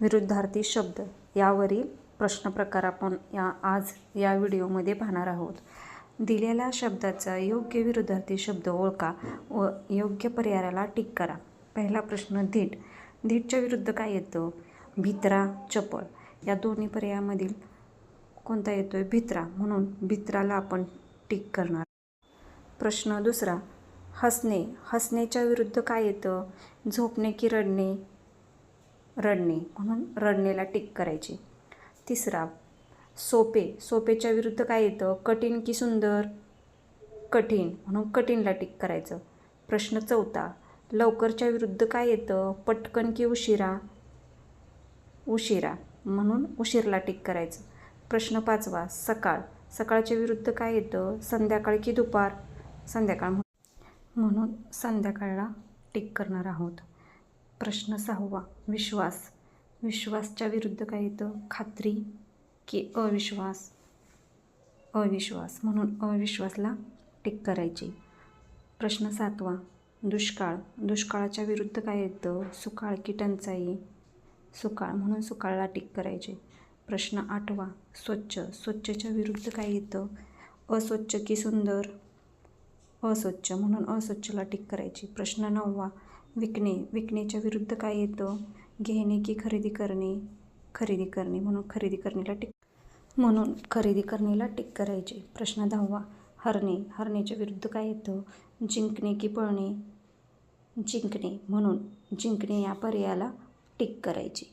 विरुद्धार्थी शब्द यावरील प्रश्नप्रकार आपण आज या व्हिडिओमध्ये पाहणार आहोत. दिलेल्या शब्दाचा योग्य विरुद्धार्थी शब्द ओळखा व योग्य पर्यायाला टिक करा. पहिला प्रश्न धीट. धीटच्या विरुद्ध काय येतं? भित्रा, चपळ. या दोन्ही पर्यायामधील कोणता येतोय? भित्रा. म्हणून भित्राला आपण टिक करणार. प्रश्न दुसरा. हसणे. हसण्याच्या विरुद्ध काय येतं? झोपणे की रडणे? रडणे. म्हणून रडणेला टिक करायची. तिसरा. सोपे. सोपेच्या विरुद्ध काय येतं? कठीण की सुंदर? कठीण. म्हणून कठीणला टिक करायचं. प्रश्न चौथा. लवकरच्या विरुद्ध काय येतं? पटकन की उशिरा? उशिरा. म्हणून उशीरला टिक करायचं. प्रश्न पाचवा. सकाळ. सकाळच्या विरुद्ध काय येतं? संध्याकाळ की दुपार? संध्याकाळ. म्हणून संध्याकाळला टिक करणार आहोत. प्रश्न सहावा. विश्वास. विश्वासच्या विरुद्ध काय येतं? खात्री की अविश्वास? अविश्वास. म्हणून अविश्वासला टिक करायची. प्रश्न सातवा. दुष्काळ. दुष्काळाच्या विरुद्ध काय येतं? सुकाळ की टंचाई? सुकाळ. म्हणून सुकाळला टिक करायचे. प्रश्न आठवा. स्वच्छ. स्वच्छच्या विरुद्ध काय येतं? अस्वच्छ की सुंदर? अस्वच्छ. म्हणून अस्वच्छला टिक करायची. प्रश्न नववा. विकणे. विकण्याच्या विरुद्ध काय येतं? घेणे की खरेदी करणे? खरेदी करणे. म्हणून खरेदी करणेला टिक करायची. प्रश्न दहावा. हरणे. हरण्याच्या विरुद्ध काय येतं? जिंकणे की पळणे? जिंकणे. म्हणून जिंकणे या पर्यायाला टिक करायची.